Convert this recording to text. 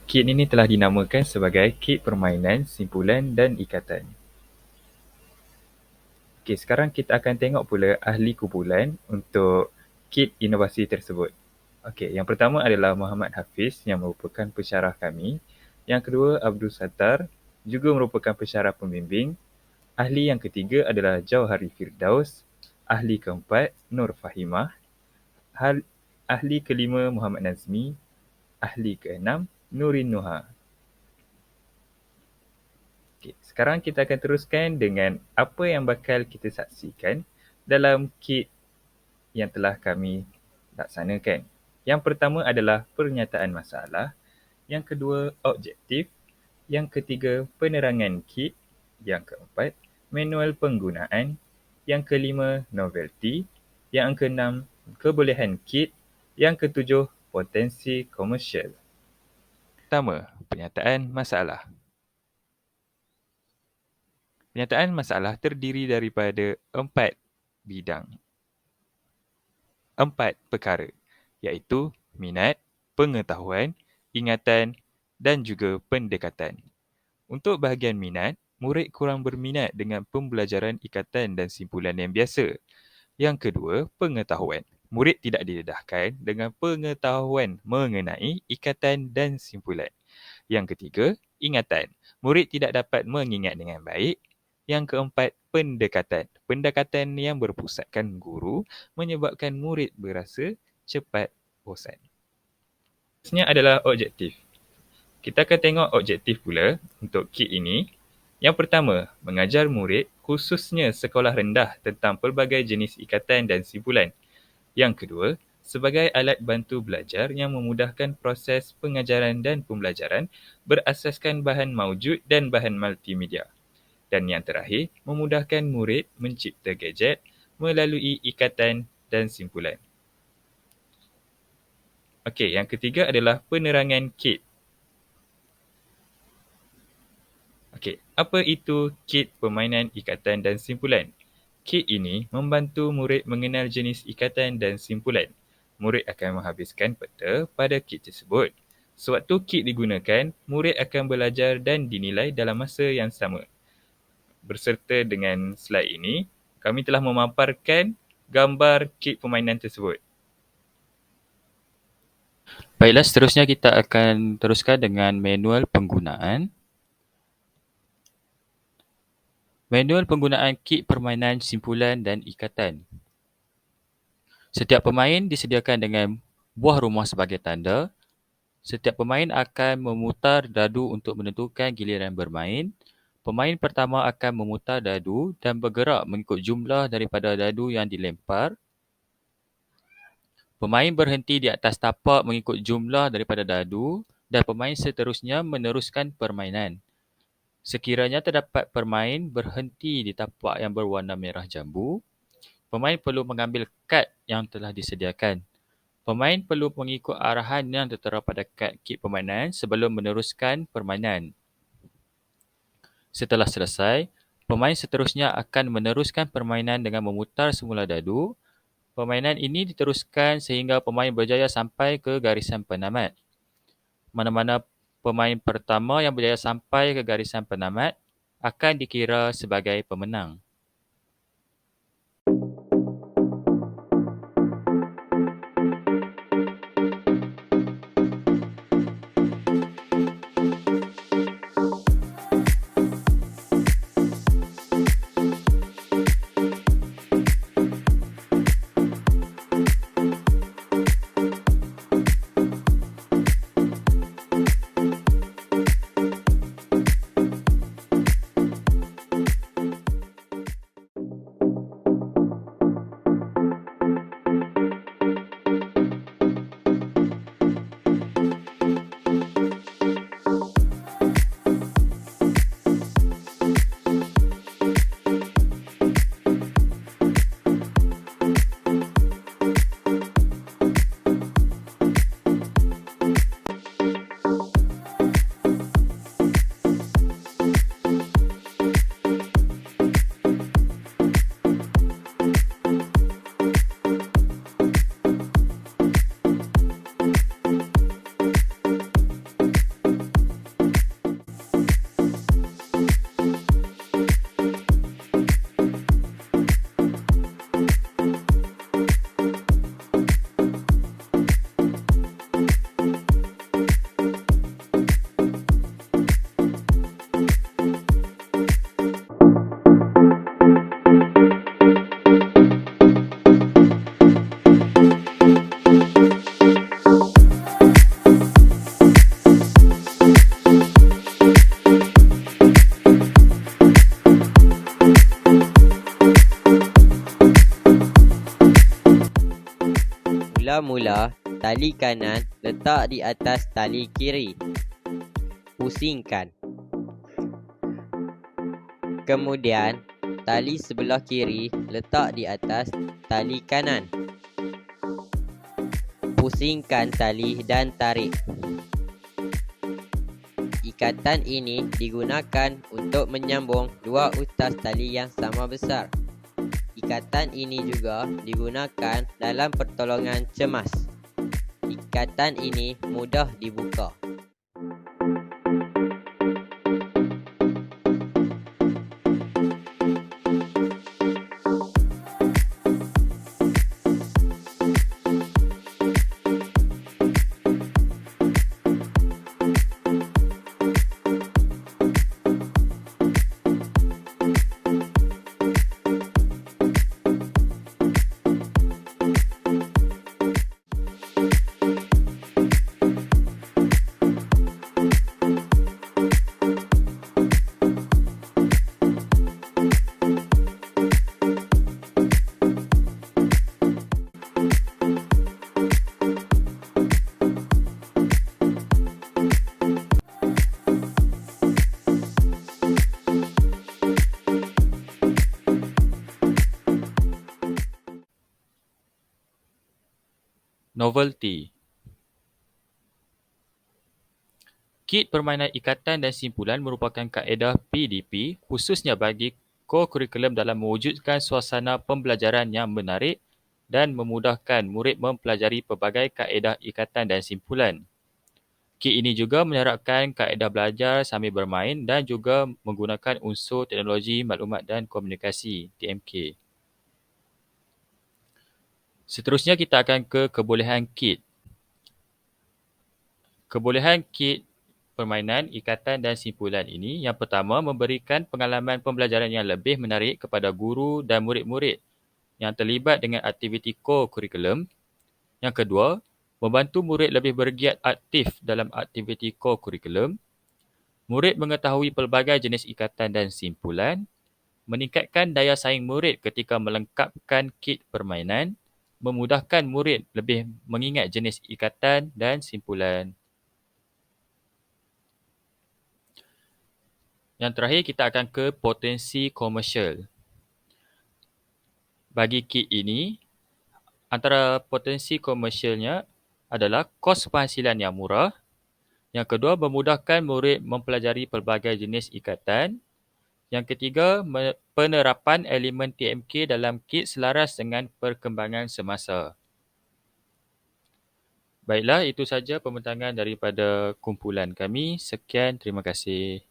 Kit ini telah dinamakan sebagai kit permainan, simpulan dan ikatan. Okey, sekarang kita akan tengok pula ahli kumpulan untuk kit inovasi tersebut. Okey, yang pertama adalah Muhammad Hafiz yang merupakan pensyarah kami. Yang kedua, Abdul Sattar juga merupakan pensyarah pembimbing. Ahli yang ketiga adalah Jauhari Firdaus. Ahli keempat, Nur Fahimah. Ahli kelima, Muhammad Nazmi. Ahli keenam, Nurin Nuha. Okay, sekarang kita akan teruskan dengan apa yang bakal kita saksikan dalam kit yang telah kami laksanakan. Yang pertama adalah pernyataan masalah, yang kedua objektif, yang ketiga penerangan kit, yang keempat manual penggunaan, yang kelima novelty, yang keenam kebolehan kit, yang ketujuh potensi komersial. Pertama, pernyataan masalah. Pernyataan masalah terdiri daripada 4 bidang. 4 perkara, iaitu minat, pengetahuan, ingatan dan juga pendekatan. Untuk bahagian minat, murid kurang berminat dengan pembelajaran ikatan dan simpulan yang biasa. Yang kedua, pengetahuan. Murid tidak didedahkan dengan pengetahuan mengenai ikatan dan simpulan. Yang ketiga, ingatan. Murid tidak dapat mengingat dengan baik. Yang keempat, pendekatan. Pendekatan yang berpusatkan guru menyebabkan murid berasa cepat bosan. Seterusnya adalah objektif. Kita akan tengok objektif pula untuk kit ini. Yang pertama, mengajar murid khususnya sekolah rendah tentang pelbagai jenis ikatan dan simpulan. Yang kedua, sebagai alat bantu belajar yang memudahkan proses pengajaran dan pembelajaran berasaskan bahan maujud dan bahan multimedia. Dan yang terakhir, memudahkan murid mencipta gadget melalui ikatan dan simpulan. Okey, yang ketiga adalah penerangan kit. Okey, apa itu kit permainan ikatan dan simpulan? Kit ini membantu murid mengenal jenis ikatan dan simpulan. Murid akan menghabiskan peta pada kit tersebut. Sewaktu kit digunakan, murid akan belajar dan dinilai dalam masa yang sama. Berserta dengan slide ini, kami telah memaparkan gambar kit permainan tersebut. Baiklah, seterusnya kita akan teruskan dengan manual penggunaan. Manual penggunaan kit permainan, simpulan dan ikatan. Setiap pemain disediakan dengan buah rumah sebagai tanda. Setiap pemain akan memutar dadu untuk menentukan giliran bermain. Pemain pertama akan memutar dadu dan bergerak mengikut jumlah daripada dadu yang dilempar. Pemain berhenti di atas tapak mengikut jumlah daripada dadu dan pemain seterusnya meneruskan permainan. Sekiranya terdapat pemain berhenti di tapak yang berwarna merah jambu, pemain perlu mengambil kad yang telah disediakan. Pemain perlu mengikut arahan yang tertera pada kad kit permainan sebelum meneruskan permainan. Setelah selesai, pemain seterusnya akan meneruskan permainan dengan memutar semula dadu. Permainan ini diteruskan sehingga pemain berjaya sampai ke garisan penamat. Mana-mana pemain pertama yang berjaya sampai ke garisan penamat akan dikira sebagai pemenang. Mula-mula, tali kanan letak di atas tali kiri. Pusingkan. Kemudian, tali sebelah kiri letak di atas tali kanan. Pusingkan tali dan tarik. Ikatan ini digunakan untuk menyambung dua utas tali yang sama besar. Ikatan ini juga digunakan dalam pertolongan cemas. Ikatan ini mudah dibuka. Novelty. Kit permainan ikatan dan simpulan merupakan kaedah PDP khususnya bagi co-curriculum dalam mewujudkan suasana pembelajaran yang menarik dan memudahkan murid mempelajari pelbagai kaedah ikatan dan simpulan. Kit ini juga menerapkan kaedah belajar sambil bermain dan juga menggunakan unsur teknologi maklumat dan komunikasi (TMK). Seterusnya kita akan ke kebolehan kit. Kebolehan kit permainan, ikatan dan simpulan ini yang pertama memberikan pengalaman pembelajaran yang lebih menarik kepada guru dan murid-murid yang terlibat dengan aktiviti co-curriculum. Yang kedua, membantu murid lebih bergiat aktif dalam aktiviti co-curriculum. Murid mengetahui pelbagai jenis ikatan dan simpulan, meningkatkan daya saing murid ketika melengkapkan kit permainan, memudahkan murid lebih mengingat jenis ikatan dan simpulan. Yang terakhir, kita akan ke potensi komersial. Bagi kit ini, antara potensi komersialnya adalah kos penghasilan yang murah. Yang kedua, memudahkan murid mempelajari pelbagai jenis ikatan. Yang ketiga, penerapan elemen TMK dalam kit selaras dengan perkembangan semasa. Baiklah, itu saja pembentangan daripada kumpulan kami. Sekian, terima kasih.